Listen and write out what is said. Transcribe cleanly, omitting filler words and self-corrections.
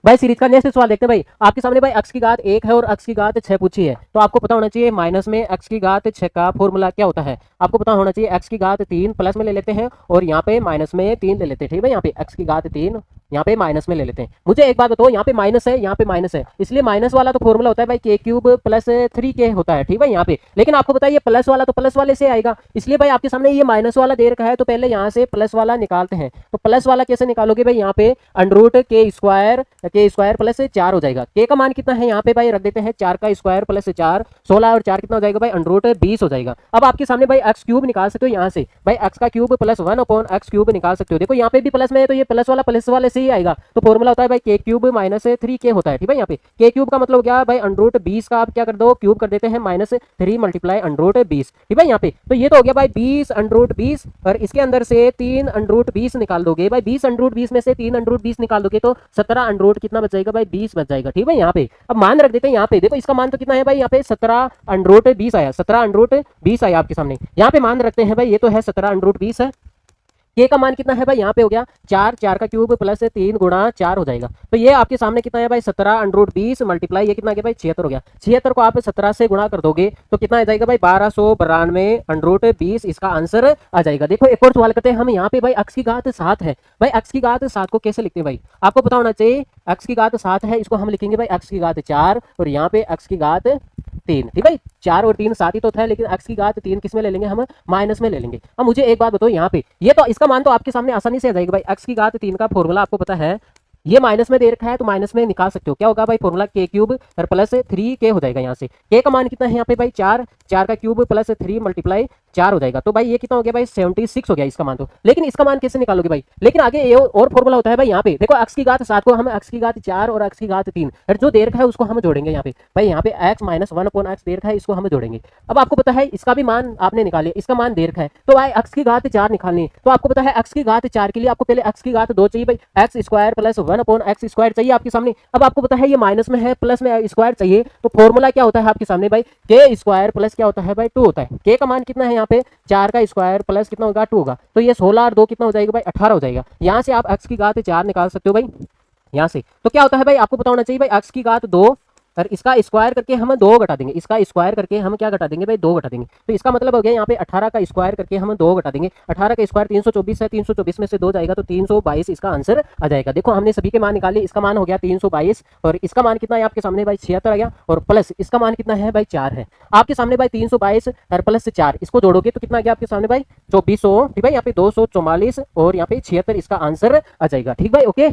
भाई सीरीज का नेक्स्ट सवाल देखते हैं भाई। आपके सामने भाई x की घात 1 है और x की घात 6 पूछी है, तो आपको पता होना चाहिए माइनस में x की घात 6 का फॉर्मूला क्या होता है। आपको पता होना चाहिए x की घात 3 प्लस में ले लेते हैं और यहाँ पे माइनस में 3 ले लेते हैं। ठीक है, यहाँ पे x की घात 3 यहाँ पे माइनस में ले लेते हैं। मुझे एक बात बताओ, यहाँ पे माइनस है, यहाँ पे माइनस है, इसलिए माइनस वाला तो फॉर्मूला होता है भाई k क्यूब प्लस 3k होता है। ठीक है यहाँ पे, लेकिन आपको बताइए प्लस वाला तो प्लस वाले से आएगा, इसलिए भाई आपके सामने ये माइनस वाला दे रखा है, तो पहले यहाँ से प्लस वाला निकालते हैं। तो प्लस वाला कैसे निकालोगे भाई, यहाँ पे अंडरूट के स्क्वायर प्लस 4 हो जाएगा। के का मान कितना है यहाँ पे भाई रख देते हैं, 4 का स्क्वायर प्लस 4 16 और 4 कितना हो जाएगा भाई अंडरूट 20 हो जाएगा। अब आपके सामने भाई एक्स क्यूब निकाल सकते हो, यहाँ से भाई एक्स का cube plus 1 upon x cube निकाल सकते हो। देखो यहाँ पे भी प्लस में है, तो ये प्लस वाले से ही आएगा, तो फॉर्मूला होता है भाई के क्यूब माइनस 3k होता है। ठीक है, यहाँ पे के क्यूब का मतलब क्या भाई अंडरूट 20 का आप क्या कर दो क्यूब कर देते हैं माइनस 3 मल्टीप्लाई अंडरूट 20। ठीक है यहाँ पे, तो ये तो हो गया भाई 20 अंडरूट 20 और इसके अंदर से 3 अंडरूट 20 निकाल दोगे भाई, 20 अंडरूट 20 में से 3 अंडरूट 20 निकाल दोगे तो 17 अंडरूट कितना बच जाएगा भाई 20 बच जाएगा। ठीक है यहाँ पे, अब मान रख देते हैं यहाँ पे, देखो इसका मान तो कितना है भाई, यहाँ पे 17 अंडरूट 20 आया, 17 अंडरूट 20 आया आपके सामने। यहाँ पे मान रखते हैं भाई ये तो है 17 अंडरूट 20 है। के का मान कितना है भाई, यहाँ पे हो गया 4, 4 का क्यूब प्लस 3 गुणा 4 हो जाएगा, तो ये आपके सामने कितना है भाई 17 अंडरूट 20 मल्टीप्लाई ये कितना आ गया भाई 76 हो गया। 76 को आप 17 से गुणा कर दोगे तो कितना आ जाएगा भाई 1292 अंडरूट 20 इसका आंसर आ जाएगा। देखो एक और सवाल करते हैं हम, यहाँ पे भाई x की घात 7 है। भाई x की घात 7 को कैसे लिखते हैं भाई, आपको पता होना चाहिए x की घात 7 है, इसको हम लिखेंगे भाई x की घात 4 और यहाँ पे x की घात 3। ठीक भाई, 4 और 3 7 ही तो था, लेकिन x की घात 3 किस में ले लेंगे हम, माइनस में ले लेंगे। अब मुझे एक बात बताओ, यहाँ पे ये तो इसका मान तो आपके सामने आसानी से आ जाएगा भाई, x की घात 3 का फॉर्मूला आपको पता है, ये माइनस में दे रखा है तो माइनस में निकाल सकते हो, क्या होगा भाई फॉर्मूला के क्यूब और प्लस 3k हो जाएगा। यहाँ से के का मान कितना है यहाँ पे भाई 4, 4 का क्यूब प्लस 3 मल्टीप्लाई 4 हो जाएगा, तो भाई ये कितना हो गया भाई 76 हो गया इसका मान तो। लेकिन इसका मान कैसे निकालोगे भाई, लेकिन आगे ये और फॉर्मूला होता है भाई, यहाँ पे देखो x की घात 7 को हम x की घात 4 और x की घात 3 और जो दे रखा है उसको हम जोड़ेंगे यहाँ पे भाई, यहाँ पे x माइनस 1 अपॉन x दे रखा है, इसको हम जोड़ेंगे। अब आपको पता है इसका भी मान आपने निकाले, इसका मान दे रखा है, तो भाई x की घात 4 निकालनी है, तो आपको पता है x की घात 4 के लिए आपको पहले x की घात 2 चाहिए भाई, x square plus 1 upon x square चाहिए आपके सामने। अब आपको पता है ये माइनस में है प्लस में स्क्वायर चाहिए, तो फॉर्मूला क्या होता है आपके सामने भाई, के स्क्वायर प्लस क्या होता है भाई 2 होता है। के का मान कितना है यहाँ पे 4 का स्क्वायर प्लस कितना होगा 2 होगा, तो ये 16 और 2 कितना हो जाएगा भाई 18 हो जाएगा। यहाँ से आप x की घात 4 निकाल सकते हो भाई यहाँ से, तो क्या होता है भाई आपको पता होना चाहिए भाई x की घात 2 और इसका स्क्वायर करके हम 2 घटा देंगे, इसका स्क्वायर करके हम क्या घटा देंगे भाई 2 घटा देंगे, तो इसका मतलब हो गया यहाँ पे 18 का स्क्वायर करके हम 2 घटा देंगे। 18 का स्क्वायर 324 है, 324 में से 2 जाएगा तो 322 इसका आंसर आ जाएगा। देखो हमने सभी के मान निकाले, इसका मान हो गया 322 और इसका मान कितना है आपके सामने भाई 76 आ गया, और प्लस इसका मान कितना है भाई 4 है आपके सामने भाई 322 और प्लस 4 इसको जोड़ोगे तो कितना आ गया आपके सामने भाई 2400। ठीक है, यहाँ पे 244 और यहाँ पे 76 इसका आंसर आ जाएगा। ठीक भाई, ओके।